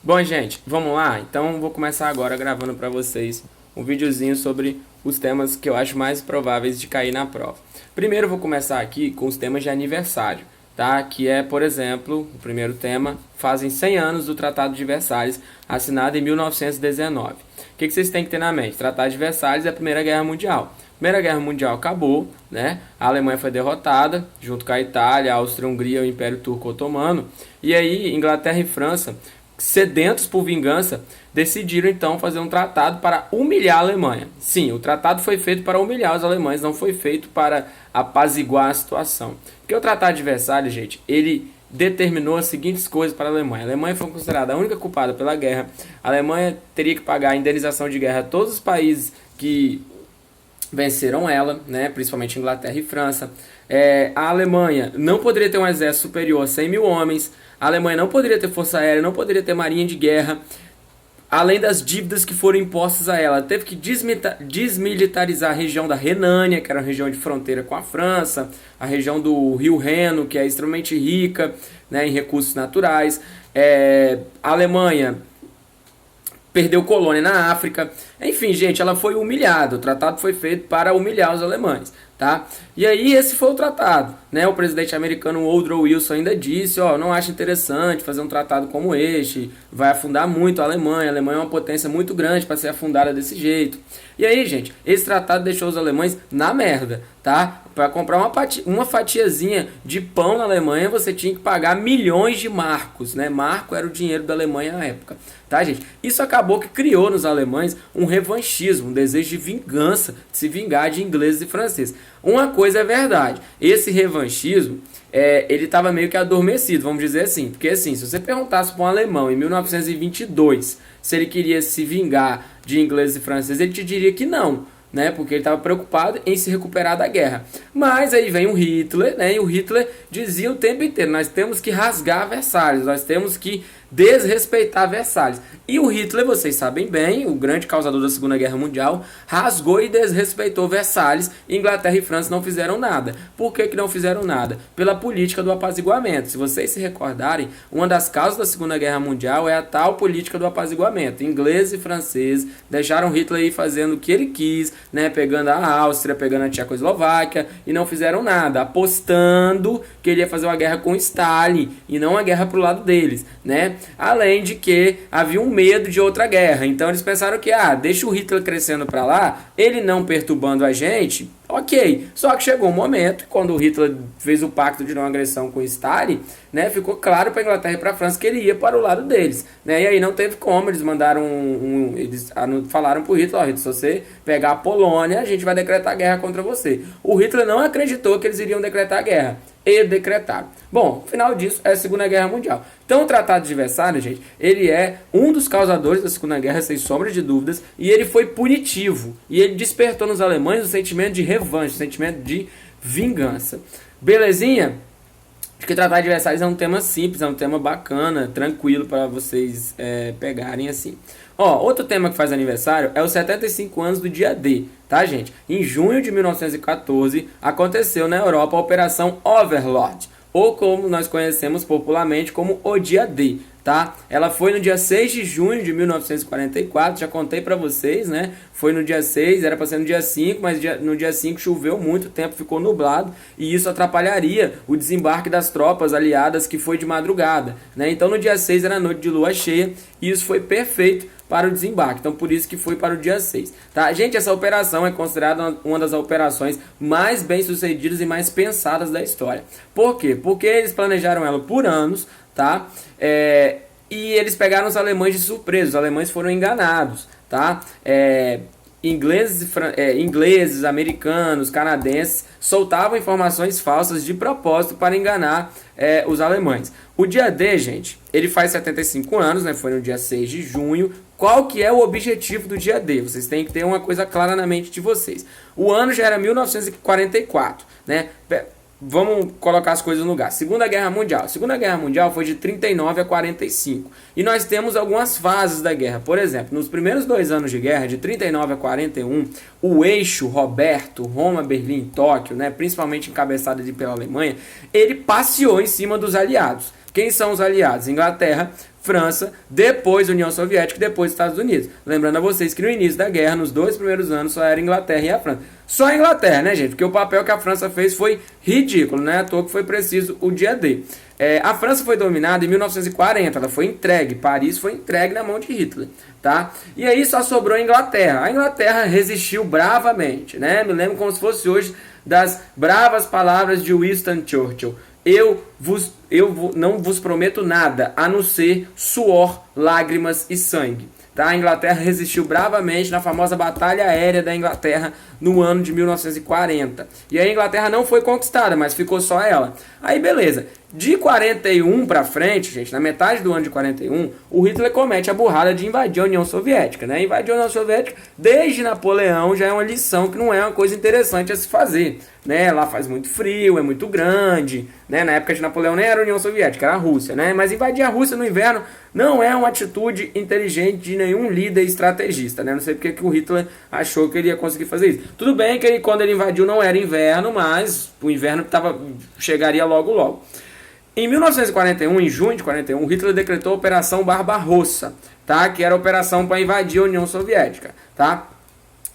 Bom, gente, vamos lá? Então vou começar agora gravando para vocês um videozinho sobre os temas que eu acho mais prováveis de cair na prova. Primeiro eu vou começar aqui com os temas de aniversário, tá? Que é, por exemplo, o primeiro tema, fazem 100 anos do Tratado de Versalhes, assinado em 1919. O que vocês têm que ter na mente? O Tratado de Versalhes é a Primeira Guerra Mundial. A Primeira Guerra Mundial acabou, né? A Alemanha foi derrotada, junto com a Itália, a Áustria-Hungria e o Império Turco-Otomano. E aí, Inglaterra e França, sedentos por vingança, decidiram então fazer um tratado para humilhar a Alemanha. Sim, o tratado foi feito para humilhar os alemães, não foi feito para apaziguar a situação. Porque o Tratado de Versalhes, gente, ele determinou as seguintes coisas para a Alemanha. A Alemanha foi considerada a única culpada pela guerra. A Alemanha teria que pagar a indenização de guerra a todos os países que venceram ela, né, principalmente Inglaterra e França. A Alemanha não poderia ter um exército superior a 100 mil homens. A Alemanha não poderia ter força aérea, não poderia ter marinha de guerra. Além das dívidas que foram impostas a ela, teve que desmilitarizar a região da Renânia, que era uma região de fronteira com a França, a região do Rio Reno, que é extremamente rica, né, em recursos naturais. A Alemanha perdeu colônia na África. Enfim, gente, ela foi humilhada. O tratado foi feito para humilhar os alemães, tá? E aí esse foi o tratado, né? O presidente americano Woodrow Wilson ainda disse, não acho interessante fazer um tratado como este, vai afundar muito a Alemanha é uma potência muito grande para ser afundada desse jeito. E aí, gente, esse tratado deixou os alemães na merda, tá? Para comprar uma fatiazinha de pão na Alemanha, você tinha que pagar milhões de marcos, né? Marco era o dinheiro da Alemanha na época, tá, gente? Isso acabou que criou nos alemães um revanchismo, um desejo de vingança, de se vingar de ingleses e franceses. Uma coisa é verdade, esse revanchismo, ele estava meio que adormecido, vamos dizer assim, porque assim, se você perguntasse para um alemão em 1922 se ele queria se vingar de ingleses e franceses, ele te diria que não, né, porque ele estava preocupado em se recuperar da guerra. Mas aí vem o Hitler, né, e o Hitler dizia o tempo inteiro, nós temos que rasgar Versalhes, nós temos que desrespeitar Versalhes. E o Hitler, vocês sabem bem, o grande causador da Segunda Guerra Mundial, rasgou e desrespeitou Versalhes. Inglaterra e França não fizeram nada. Por que não fizeram nada? Pela política do apaziguamento. Se vocês se recordarem, uma das causas da Segunda Guerra Mundial é a tal política do apaziguamento. Ingleses e franceses deixaram Hitler ir fazendo o que ele quis, né, pegando a Áustria, pegando a Tchecoslováquia, e não fizeram nada, apostando que ele ia fazer uma guerra com Stalin, e não uma guerra pro lado deles, né? Além de que havia um medo de outra guerra. Então eles pensaram que, deixa o Hitler crescendo para lá, ele não perturbando a gente, ok. Só que chegou um momento, quando o Hitler fez o pacto de não agressão com Stalin, né, ficou claro para a Inglaterra e para a França que ele ia para o lado deles, né? E aí não teve como, eles mandaram eles falaram para o Hitler, Hitler, se você pegar a Polônia, a gente vai decretar guerra contra você. O Hitler não acreditou que eles iriam decretar guerra. E decretaram. Bom, o final disso é a Segunda Guerra Mundial. Então o Tratado de Versalhes, gente, ele é um dos causadores da Segunda Guerra, sem sombra de dúvidas, e ele foi punitivo. E ele despertou nos alemães o sentimento de revanche, o sentimento de vingança. Belezinha? Acho que o Tratado de Versalhes é um tema simples, é um tema bacana, tranquilo para vocês pegarem assim. Outro tema que faz aniversário é os 75 anos do dia D, tá, gente? Em junho de 1914, aconteceu na Europa a Operação Overlord, ou como nós conhecemos popularmente como o dia D, tá? Ela foi no dia 6 de junho de 1944, já contei pra vocês, né? Foi no dia 6, era pra ser no dia 5, mas no dia 5 choveu muito, o tempo ficou nublado, e isso atrapalharia o desembarque das tropas aliadas, que foi de madrugada, né? Então no dia 6 era noite de lua cheia, e isso foi perfeito para o desembarque, então por isso que foi para o dia 6, tá? Gente, essa operação é considerada uma das operações mais bem sucedidas e mais pensadas da história. Por quê? Porque eles planejaram ela por anos, tá? E eles pegaram os alemães de surpresa, os alemães foram enganados, tá? Ingleses, americanos, canadenses soltavam informações falsas de propósito para enganar os alemães. O dia D, gente, ele faz 75 anos, né? Foi no dia 6 de junho. Qual que é o objetivo do dia D? Vocês têm que ter uma coisa clara na mente de vocês. O ano já era 1944, né? Vamos colocar as coisas no lugar. Segunda Guerra Mundial. A Segunda Guerra Mundial foi de 39 a 45. E nós temos algumas fases da guerra. Por exemplo, nos primeiros 2 anos de guerra, de 39 a 41, o eixo Roberto, Roma, Berlim, Tóquio, né, principalmente encabeçado pela Alemanha, ele passeou em cima dos aliados. O Quem são os aliados? Inglaterra, França, depois União Soviética e depois Estados Unidos. Lembrando a vocês que no início da guerra, nos 2 primeiros anos, só era Inglaterra e a França. Só a Inglaterra, né, gente? Porque o papel que a França fez foi ridículo, né? À toa que foi preciso o dia D. A França foi dominada em 1940, ela foi entregue, Paris foi entregue na mão de Hitler, tá? E aí só sobrou a Inglaterra. A Inglaterra resistiu bravamente, né? Me lembro como se fosse hoje das bravas palavras de Winston Churchill. Não vos prometo nada, a não ser suor, lágrimas e sangue. Tá? A Inglaterra resistiu bravamente na famosa Batalha Aérea da Inglaterra no ano de 1940. E a Inglaterra não foi conquistada, mas ficou só ela. Aí beleza. De 41 para frente, gente, na metade do ano de 41, o Hitler comete a burrada de invadir a União Soviética, né? Invadir a União Soviética desde Napoleão já é uma lição que não é uma coisa interessante a se fazer, né? Lá faz muito frio, é muito grande, né? Na época de Napoleão nem era a União Soviética, era a Rússia, né? Mas invadir a Rússia no inverno não é uma atitude inteligente de nenhum líder estrategista, né? Não sei porque que o Hitler achou que ele ia conseguir fazer isso. Tudo bem que quando ele invadiu não era inverno, mas o inverno chegaria logo. Em 1941, em junho de 41, Hitler decretou a Operação Barbarossa, tá? Que era a operação para invadir a União Soviética, tá?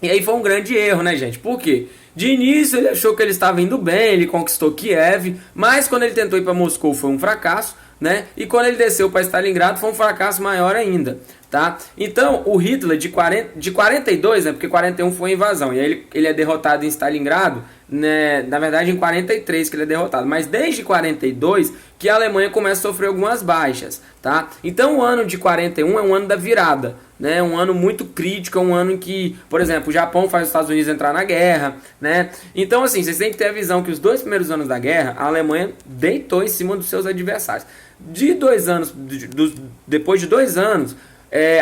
E aí foi um grande erro, né, gente? Por quê? De início ele achou que ele estava indo bem, ele conquistou Kiev, mas quando ele tentou ir para Moscou foi um fracasso, né? E quando ele desceu para Stalingrado foi um fracasso maior ainda, tá? Então o Hitler de 42, né? Porque 41 foi a invasão, e aí ele é derrotado em Stalingrado, né? Na verdade em 43 que ele é derrotado, mas desde 42 que a Alemanha começa a sofrer algumas baixas, tá? Então o ano de 41 é um ano da virada, né? Um ano muito crítico, é um ano em que, por exemplo, o Japão faz os Estados Unidos entrar na guerra, né? Então assim, vocês têm que ter a visão que os 2 primeiros anos da guerra, a Alemanha deitou em cima dos seus adversários. Depois de 2 anos,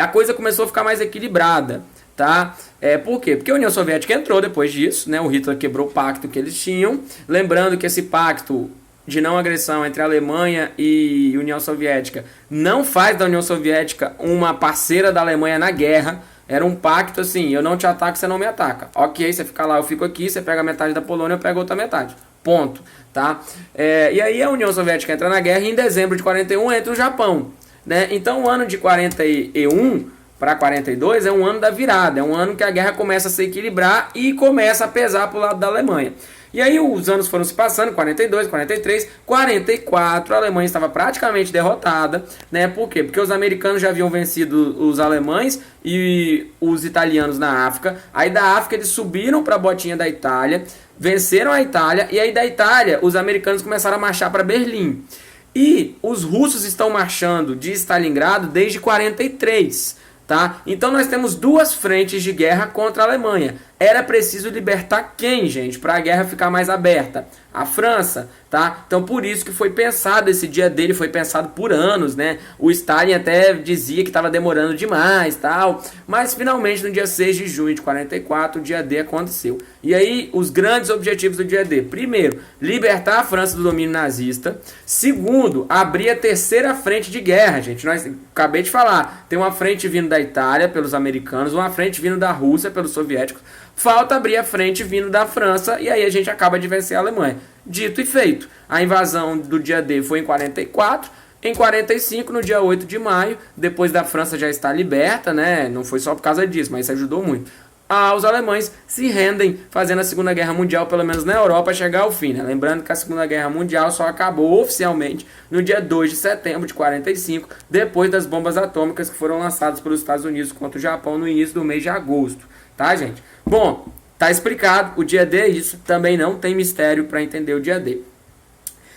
a coisa começou a ficar mais equilibrada, tá? Por quê? Porque a União Soviética entrou depois disso, né? O Hitler quebrou o pacto que eles tinham. Lembrando que esse pacto de não agressão entre a Alemanha e União Soviética não faz da União Soviética uma parceira da Alemanha na guerra. Era um pacto assim, eu não te ataco, você não me ataca. Ok, você fica lá, eu fico aqui, você pega metade da Polônia, eu pego outra metade. Ponto, tá? E aí a União Soviética entra na guerra e em dezembro de 41 entra o Japão, né? Então o ano de 41 para 42 é um ano da virada, é um ano que a guerra começa a se equilibrar e começa a pesar para o lado da Alemanha. E aí os anos foram se passando, 42, 43, 44, a Alemanha estava praticamente derrotada, né? Por quê? Porque os americanos já haviam vencido os alemães e os italianos na África. Aí da África eles subiram para a botinha da Itália, venceram a Itália, e aí da Itália os americanos começaram a marchar para Berlim. E os russos estão marchando de Stalingrado desde 43. Tá? Então nós temos 2 frentes de guerra contra a Alemanha. Era preciso libertar quem, gente, para a guerra ficar mais aberta? A França, tá? Então por isso que foi pensado esse dia dele, foi pensado por anos, né? O Stalin até dizia que estava demorando demais, tal, mas finalmente no dia 6 de junho de 44 o dia D aconteceu. E aí os grandes objetivos do dia D: primeiro, libertar a França do domínio nazista; segundo, abrir a terceira frente de guerra, gente. Nós acabei de falar, tem uma frente vindo da Itália pelos americanos, uma frente vindo da Rússia pelos soviéticos. Falta abrir a frente vindo da França e aí a gente acaba de vencer a Alemanha. Dito e feito, a invasão do dia D foi em 44, em 45, no dia 8 de maio, depois da França já estar liberta, né? Não foi só por causa disso, mas isso ajudou muito. Os alemães se rendem, fazendo a Segunda Guerra Mundial, pelo menos na Europa, chegar ao fim, né? Lembrando que a Segunda Guerra Mundial só acabou oficialmente no dia 2 de setembro de 45, depois das bombas atômicas que foram lançadas pelos Estados Unidos contra o Japão no início do mês de agosto, tá, gente? Bom, tá explicado, o dia D é isso, também não tem mistério para entender o dia D.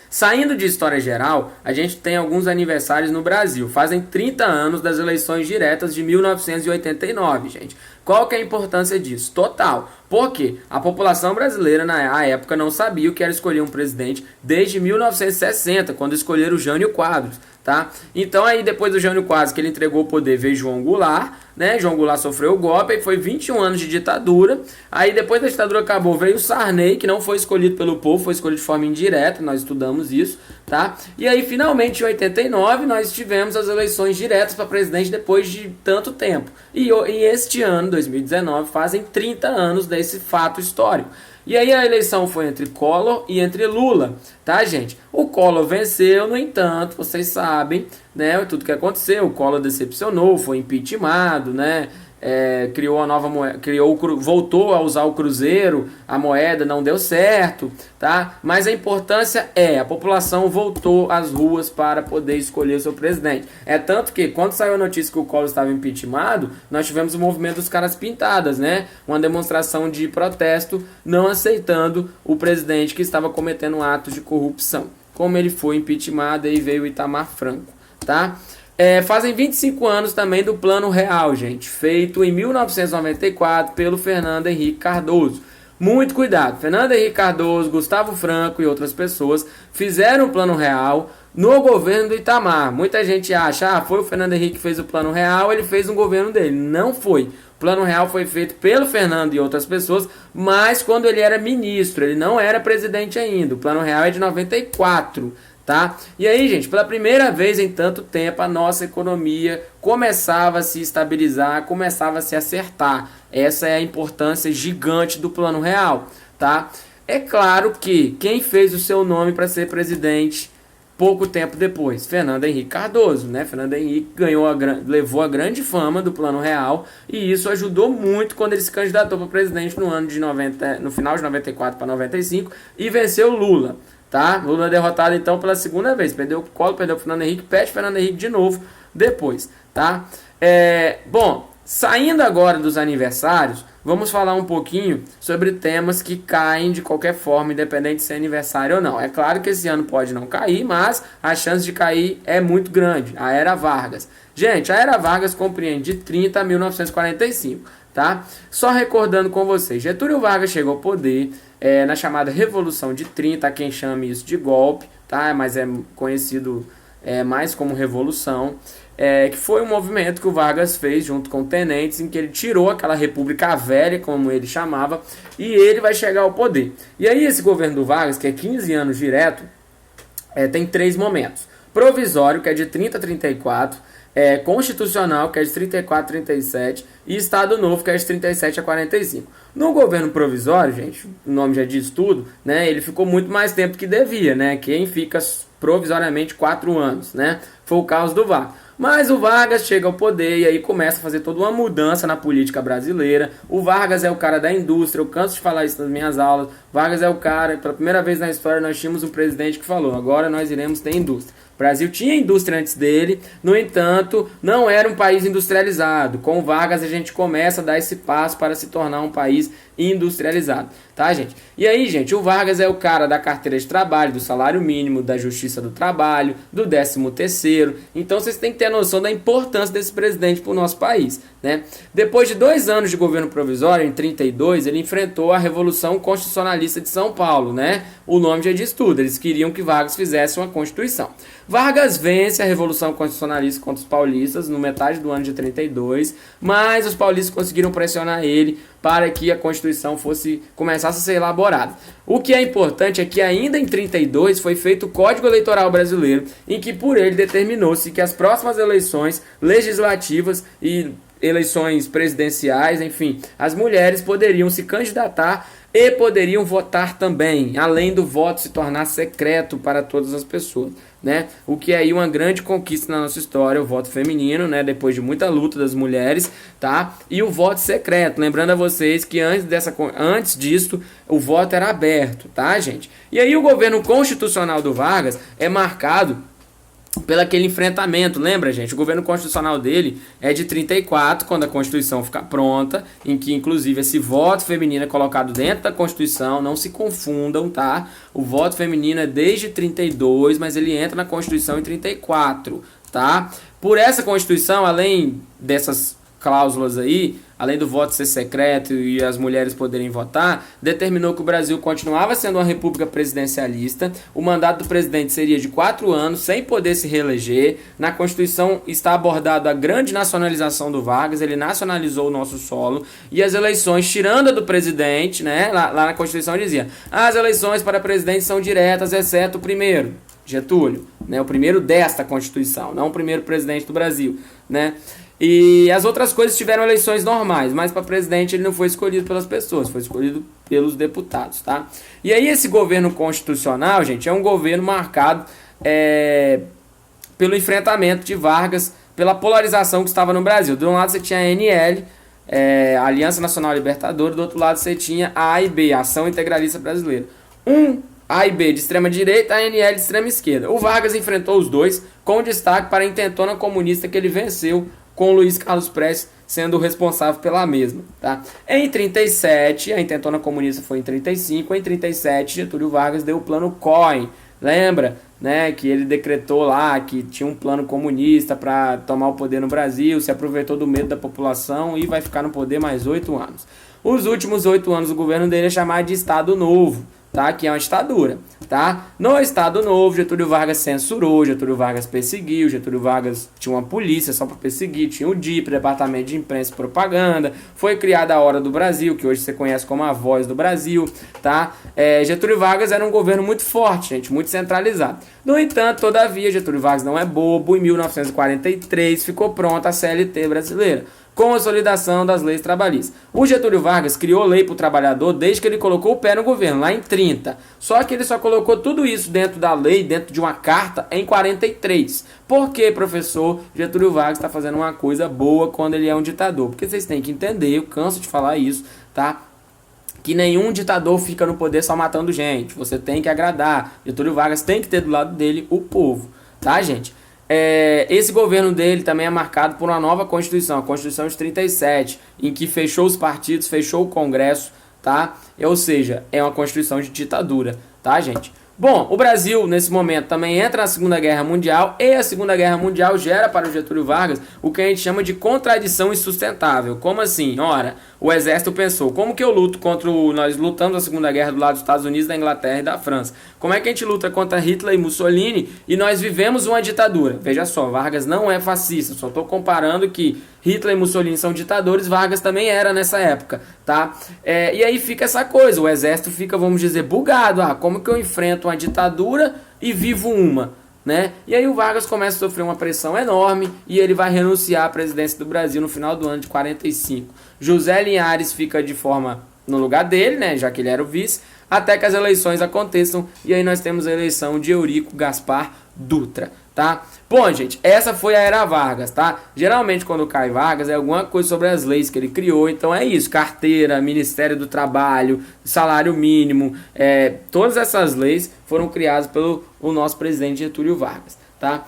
Saindo de história geral, a gente tem alguns aniversários no Brasil. Fazem 30 anos das eleições diretas de 1989, gente. Qual que é a importância disso? Total. Porque a população brasileira na época não sabia o que era escolher um presidente desde 1960, quando escolheram o Jânio Quadros, tá? Então aí depois do Jânio Quadros, que ele entregou o poder, veio João Goulart, né? João Goulart sofreu o golpe e foi 21 anos de ditadura. Aí depois da ditadura acabou, veio o Sarney, que não foi escolhido pelo povo, foi escolhido de forma indireta, nós estudamos isso, tá? E aí finalmente em 89 nós tivemos as eleições diretas para presidente depois de tanto tempo. E este ano, 2019, fazem 30 anos desse fato histórico. E aí a eleição foi entre Collor e entre Lula, tá, gente? O Collor venceu, no entanto, vocês sabem, né, tudo que aconteceu. O Collor decepcionou, foi impeachmentado, né? Criou a nova moeda, voltou a usar o cruzeiro, a moeda não deu certo, tá? Mas a importância a população voltou às ruas para poder escolher o seu presidente. É tanto que quando saiu a notícia que o Collor estava impeachmentado, nós tivemos o movimento dos caras pintadas, né? Uma demonstração de protesto não aceitando o presidente que estava cometendo atos de corrupção. Como ele foi impeachmentado, aí veio o Itamar Franco, tá? Fazem 25 anos também do Plano Real, gente, feito em 1994 pelo Fernando Henrique Cardoso. Muito cuidado, Fernando Henrique Cardoso, Gustavo Franco e outras pessoas fizeram o Plano Real no governo do Itamar. Muita gente acha, foi o Fernando Henrique que fez o Plano Real, ele fez no governo dele. Não foi. O Plano Real foi feito pelo Fernando e outras pessoas, mas quando ele era ministro, ele não era presidente ainda. O Plano Real é de 94. Tá? E aí, gente, pela primeira vez em tanto tempo, a nossa economia começava a se estabilizar, começava a se acertar. Essa é a importância gigante do Plano Real, tá? É claro que quem fez o seu nome para ser presidente pouco tempo depois? Fernando Henrique Cardoso, né? Fernando Henrique levou a grande fama do Plano Real e isso ajudou muito quando ele se candidatou para presidente no final de 94 para 95 e venceu Lula. Tá? Lula derrotado então pela segunda vez. Perdeu o Collor, perdeu o Fernando Henrique, perde o Fernando Henrique de novo depois. Tá? Bom, saindo agora dos aniversários, vamos falar um pouquinho sobre temas que caem de qualquer forma, independente se é aniversário ou não. É claro que esse ano pode não cair, mas a chance de cair é muito grande. A Era Vargas. Gente, a Era Vargas compreende de 30 a 1945. Tá? Só recordando com vocês, Getúlio Vargas chegou ao poder na chamada Revolução de 30, há quem chame isso de golpe, tá? Mas é conhecido mais como Revolução, que foi um movimento que o Vargas fez junto com tenentes, em que ele tirou aquela República Velha, como ele chamava, e ele vai chegar ao poder. E aí esse governo do Vargas, que é 15 anos direto, tem 3 momentos. Provisório, que é de 30 a 34, constitucional, que é de 34 a 37, e Estado Novo, que é de 37 a 45. No governo provisório, gente, o nome já diz tudo, né? Ele ficou muito mais tempo que devia, né? Quem fica provisoriamente 4 anos, né? Foi o caso do Vargas. Mas o Vargas chega ao poder e aí começa a fazer toda uma mudança na política brasileira. O Vargas é o cara da indústria, eu canso de falar isso nas minhas aulas. Vargas é o cara, pela primeira vez na história nós tínhamos um presidente que falou, agora nós iremos ter indústria. O Brasil tinha indústria antes dele, no entanto, não era um país industrializado. Com o Vargas a gente começa a dar esse passo para se tornar um país industrializado, tá, gente? E aí, gente, o Vargas é o cara da carteira de trabalho, do salário mínimo, da justiça do trabalho, do 13º. Então vocês têm que ter a noção da importância desse presidente para o nosso país, né? Depois de 2 anos de governo provisório, em 32, ele enfrentou a Revolução Constitucionalista de São Paulo, né? O nome já diz tudo, eles queriam que Vargas fizesse uma Constituição. Vargas vence a Revolução Constitucionalista contra os paulistas no metade do ano de 32, mas os paulistas conseguiram pressionar ele para que a Constituição começasse a ser elaborada. O que é importante é que ainda em 32 foi feito o Código Eleitoral Brasileiro, em que por ele determinou-se que as próximas eleições legislativas e eleições presidenciais, enfim, as mulheres poderiam se candidatar e poderiam votar também, além do voto se tornar secreto para todas as pessoas, né? O que é aí uma grande conquista na nossa história, o voto feminino, né? Depois de muita luta das mulheres, tá? E o voto secreto, lembrando a vocês que antes disso o voto era aberto, tá, gente? E aí o governo constitucional do Vargas é marcado pelo aquele enfrentamento, lembra, gente? O governo constitucional dele é de 34, quando a Constituição fica pronta, em que, inclusive, esse voto feminino é colocado dentro da Constituição, não se confundam, tá? O voto feminino é desde 32, mas ele entra na Constituição em 34, tá? Por essa Constituição, além dessas cláusulas aí, além do voto ser secreto e as mulheres poderem votar, determinou que o Brasil continuava sendo uma república presidencialista, o mandato do presidente seria de 4 anos, sem poder se reeleger. Na Constituição está abordado a grande nacionalização do Vargas, ele nacionalizou o nosso solo, e as eleições, tirando a do presidente, né, lá na Constituição dizia, as eleições para presidente são diretas, exceto o primeiro, Getúlio, né, o primeiro desta Constituição, não o primeiro presidente do Brasil, né? E as outras coisas tiveram eleições normais, mas para presidente ele não foi escolhido pelas pessoas, foi escolhido pelos deputados, tá? E aí esse governo constitucional, gente, é um governo marcado pelo enfrentamento de Vargas, pela polarização que estava no Brasil. De um lado você tinha a ANL, a Aliança Nacional Libertadora, do outro lado você tinha a AIB, a Ação Integralista Brasileira. A e B de extrema direita, a ANL de extrema esquerda. O Vargas enfrentou os dois, com destaque para a intentona comunista que ele venceu, com o Luiz Carlos Prestes sendo o responsável pela mesma. Tá? Em 37, a intentona comunista foi em 35, em 37 Getúlio Vargas deu o plano Cohen. Lembra, né, que ele decretou lá que tinha um plano comunista para tomar o poder no Brasil, se aproveitou do medo da população e vai ficar no poder mais 8 anos. Os últimos 8 anos do governo dele é chamado de Estado Novo, tá? Que é uma ditadura, tá? No Estado Novo, Getúlio Vargas censurou, Getúlio Vargas perseguiu, Getúlio Vargas tinha uma polícia só para perseguir, tinha o DIP, Departamento de Imprensa e Propaganda, foi criada a Hora do Brasil, que hoje você conhece como a Voz do Brasil, tá? Getúlio Vargas era um governo muito forte, gente, muito centralizado. No entanto, todavia, Getúlio Vargas não é bobo, em 1943 ficou pronta a CLT brasileira, com a consolidação das leis trabalhistas. O Getúlio Vargas criou lei para o trabalhador desde que ele colocou o pé no governo, lá em 30. Só que ele só colocou tudo isso dentro da lei, dentro de uma carta, em 43. Por que, professor, Getúlio Vargas está fazendo uma coisa boa quando ele é um ditador? Porque vocês têm que entender, eu canso de falar isso, tá? Que nenhum ditador fica no poder só matando gente. Você tem que agradar. Getúlio Vargas tem que ter do lado dele o povo, tá, gente? Esse governo dele também é marcado por uma nova Constituição, a Constituição de 37, em que fechou os partidos, fechou o Congresso, tá? Ou seja, é uma Constituição de ditadura, tá, gente? Bom, o Brasil, nesse momento, também entra na Segunda Guerra Mundial, e a Segunda Guerra Mundial gera para o Getúlio Vargas o que a gente chama de contradição insustentável. Como assim? Ora, o exército pensou, como que eu luto contra nós lutamos na Segunda Guerra do lado dos Estados Unidos, da Inglaterra e da França. Como é que a gente luta contra Hitler e Mussolini e nós vivemos uma ditadura? Veja só, Vargas não é fascista, só estou comparando que Hitler e Mussolini são ditadores, Vargas também era nessa época, tá? E aí fica essa coisa, o exército fica, vamos dizer, bugado. Como que eu enfrento uma ditadura e vivo uma, né? E aí o Vargas começa a sofrer uma pressão enorme e ele vai renunciar à presidência do Brasil no final do ano de 45. José Linhares fica de forma no lugar dele, né, já que ele era o vice, até que as eleições aconteçam e aí nós temos a eleição de Eurico Gaspar Dutra, tá? Bom, gente, essa foi a era Vargas, tá? Geralmente quando cai Vargas é alguma coisa sobre as leis que ele criou, então é isso, carteira, Ministério do Trabalho, salário mínimo, todas essas leis foram criadas pelo nosso presidente Getúlio Vargas, tá?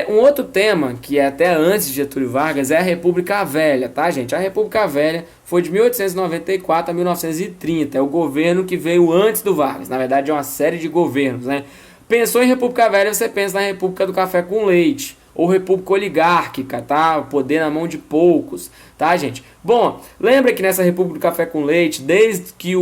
Um outro tema, que é até antes de Getúlio Vargas, é a República Velha, tá, gente? A República Velha foi de 1894 a 1930, é o governo que veio antes do Vargas, na verdade é uma série de governos, né? Pensou em República Velha, você pensa na República do Café com Leite, ou República Oligárquica, tá? O poder na mão de poucos, tá, gente? Bom, lembra que nessa República do Café com Leite, desde que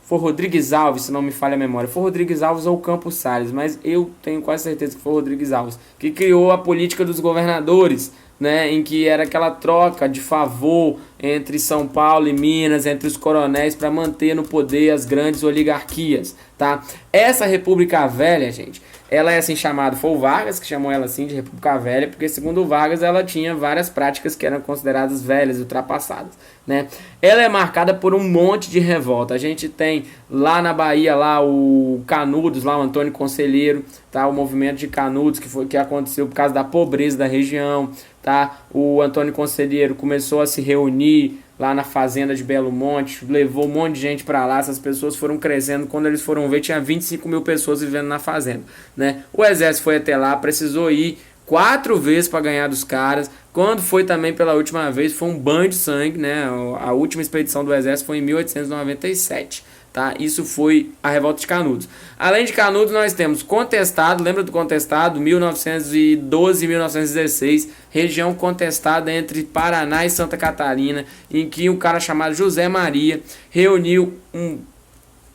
foi Rodrigues Alves, se não me falha a memória, foi Rodrigues Alves ou Campos Salles, mas eu tenho quase certeza que foi Rodrigues Alves, que criou a política dos governadores, né, em que era aquela troca de favor entre São Paulo e Minas, entre os coronéis, para manter no poder as grandes oligarquias, tá? Essa República Velha, gente, ela é assim chamada, foi o Vargas que chamou ela assim de República Velha, porque segundo o Vargas ela tinha várias práticas que eram consideradas velhas e ultrapassadas, né? Ela é marcada por um monte de revolta. A gente tem lá na Bahia lá o Canudos, lá o Antônio Conselheiro, tá? O movimento de Canudos que aconteceu por causa da pobreza da região, tá? O Antônio Conselheiro começou a se reunir lá na fazenda de Belo Monte, levou um monte de gente para lá, essas pessoas foram crescendo, quando eles foram ver tinha 25 mil pessoas vivendo na fazenda, né? O exército foi até lá, precisou ir 4 vezes para ganhar dos caras. Quando foi também pela última vez, foi um banho de sangue, né? A última expedição do exército foi em 1897. Tá? Isso foi a revolta de Canudos. Além de Canudos, nós temos Contestado, lembra do Contestado? 1912 e 1916, região contestada entre Paraná e Santa Catarina, em que um cara chamado José Maria reuniu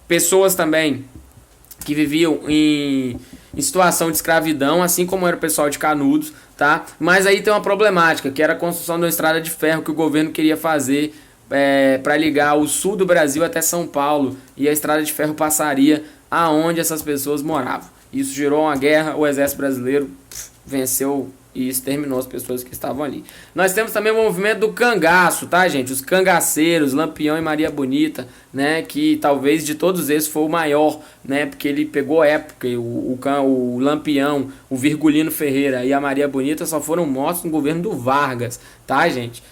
pessoas também que viviam em situação de escravidão, assim como era o pessoal de Canudos, tá? Mas aí tem uma problemática, que era a construção de uma estrada de ferro que o governo queria fazer para ligar o sul do Brasil até São Paulo, e a estrada de ferro passaria aonde essas pessoas moravam. Isso gerou uma guerra, o exército brasileiro venceu e exterminou as pessoas que estavam ali. Nós temos também o movimento do cangaço, tá, gente? Os cangaceiros, Lampião e Maria Bonita, né? Que talvez de todos esses foi o maior, né? Porque ele pegou época, o Lampião, o Virgulino Ferreira e a Maria Bonita só foram mortos no governo do Vargas, tá, gente?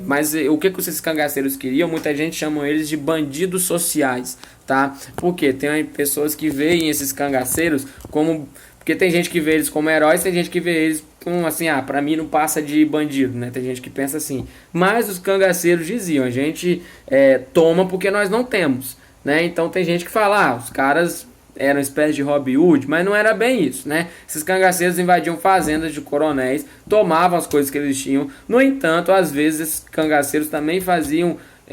Mas o que esses cangaceiros queriam? Muita gente chama eles de bandidos sociais, tá? Porque tem pessoas que veem esses cangaceiros como... Porque tem gente que vê eles como heróis, tem gente que vê eles como assim, pra mim não passa de bandido, né? Tem gente que pensa assim. Mas os cangaceiros diziam, a gente toma porque nós não temos, né? Então tem gente que fala, os caras eram uma espécie de Robin Hood, mas não era bem isso, né? Esses cangaceiros invadiam fazendas de coronéis, tomavam as coisas que eles tinham. No entanto, às vezes esses cangaceiros também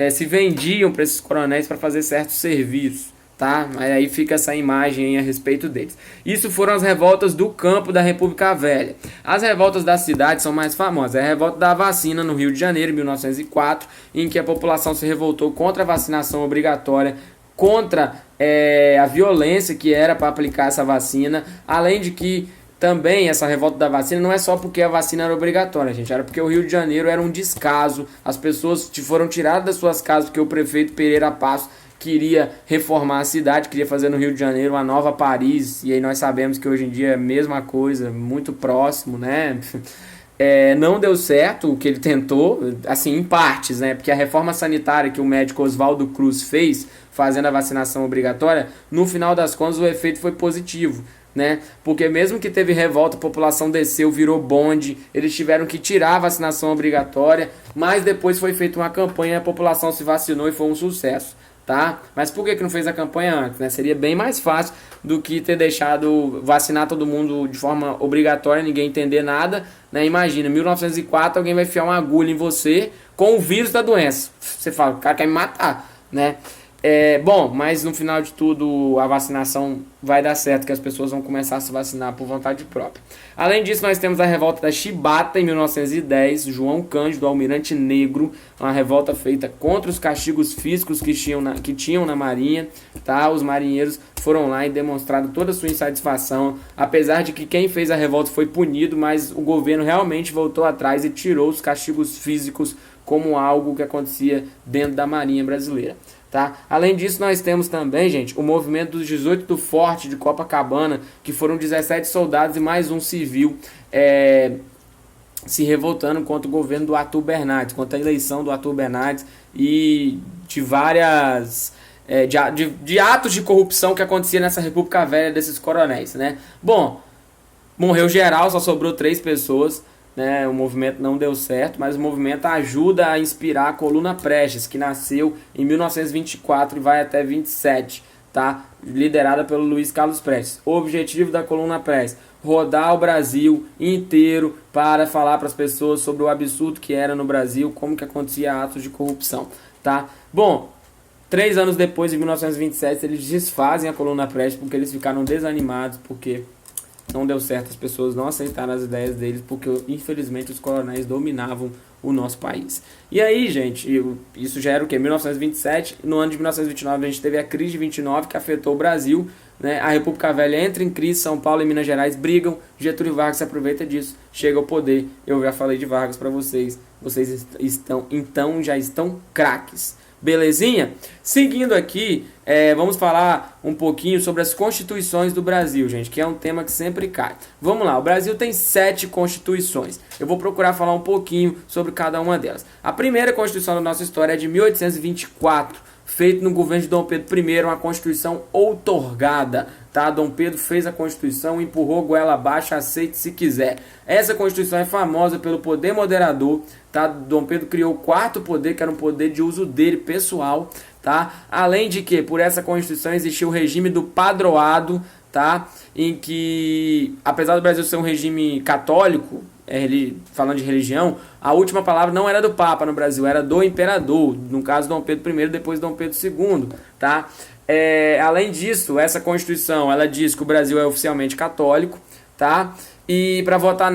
se vendiam para esses coronéis para fazer certos serviços. Tá? Mas aí fica essa imagem a respeito deles. Isso foram as revoltas do campo da República Velha. As revoltas da cidade são mais famosas. É a revolta da vacina no Rio de Janeiro, em 1904, em que a população se revoltou contra a vacinação obrigatória, contra a violência que era para aplicar essa vacina, além de que também essa revolta da vacina não é só porque a vacina era obrigatória, gente, era porque o Rio de Janeiro era um descaso, as pessoas foram tiradas das suas casas porque o prefeito Pereira Passos queria reformar a cidade, queria fazer no Rio de Janeiro uma nova Paris, e aí nós sabemos que hoje em dia é a mesma coisa, muito próximo, né? Não deu certo o que ele tentou, assim, em partes, né? Porque a reforma sanitária que o médico Oswaldo Cruz fez, fazendo a vacinação obrigatória, no final das contas o efeito foi positivo, né? Porque mesmo que teve revolta, a população desceu, virou bonde, eles tiveram que tirar a vacinação obrigatória, mas depois foi feita uma campanha, a população se vacinou e foi um sucesso. Tá? Mas por que não fez a campanha antes? Né? Seria bem mais fácil do que ter deixado vacinar todo mundo de forma obrigatória, ninguém entender nada, né? Imagina, em 1904 alguém vai enfiar uma agulha em você com o vírus da doença. Você fala, o cara quer me matar, né? Bom, mas no final de tudo a vacinação vai dar certo, que as pessoas vão começar a se vacinar por vontade própria. Além disso, nós temos a revolta da Chibata em 1910, João Cândido, almirante negro, uma revolta feita contra os castigos físicos que tinham na marinha, tá? Os marinheiros foram lá e demonstraram toda a sua insatisfação, apesar de que quem fez a revolta foi punido, mas o governo realmente voltou atrás e tirou os castigos físicos como algo que acontecia dentro da marinha brasileira. Tá? Além disso, nós temos também, gente, o movimento dos 18 do Forte de Copacabana, que foram 17 soldados e mais um civil se revoltando contra o governo do Arthur Bernardes, contra a eleição do Arthur Bernardes e de várias de atos de corrupção que acontecia nessa República Velha desses coronéis, né? Bom, morreu geral, só sobrou 3 pessoas. Né, o movimento não deu certo, mas o movimento ajuda a inspirar a Coluna Prestes, que nasceu em 1924 e vai até 27, tá? Liderada pelo Luiz Carlos Prestes. O objetivo da Coluna Prestes: rodar o Brasil inteiro para falar para as pessoas sobre o absurdo que era no Brasil, como que acontecia atos de corrupção, tá? Bom, 3 anos depois, em 1927, eles desfazem a Coluna Prestes porque eles ficaram desanimados, porque não deu certo, as pessoas não aceitaram as ideias deles, porque infelizmente os coronéis dominavam o nosso país. E aí, gente, isso já era o quê? 1927, no ano de 1929 a gente teve a crise de 29 que afetou o Brasil, né? A República Velha entra em crise, São Paulo e Minas Gerais brigam, Getúlio Vargas se aproveita disso, chega ao poder. Eu já falei de Vargas para vocês, já estão craques. Belezinha? Seguindo aqui, vamos falar um pouquinho sobre as constituições do Brasil, gente, que é um tema que sempre cai. Vamos lá, o Brasil tem 7 constituições. Eu vou procurar falar um pouquinho sobre cada uma delas. A primeira constituição da nossa história é de 1824, feito no governo de Dom Pedro I, uma constituição outorgada, tá? Dom Pedro fez a constituição, empurrou goela abaixo, aceite se quiser. Essa constituição é famosa pelo poder moderador, tá? Dom Pedro criou o 4º poder, que era um poder de uso dele pessoal, tá? Além de que, por essa constituição existiu o regime do padroado, tá? Em que, apesar do Brasil ser um regime católico, falando de religião, a última palavra não era do Papa no Brasil, era do imperador, no caso Dom Pedro I, depois Dom Pedro II, tá? Além disso, essa Constituição, ela diz que o Brasil é oficialmente católico, tá? E para votar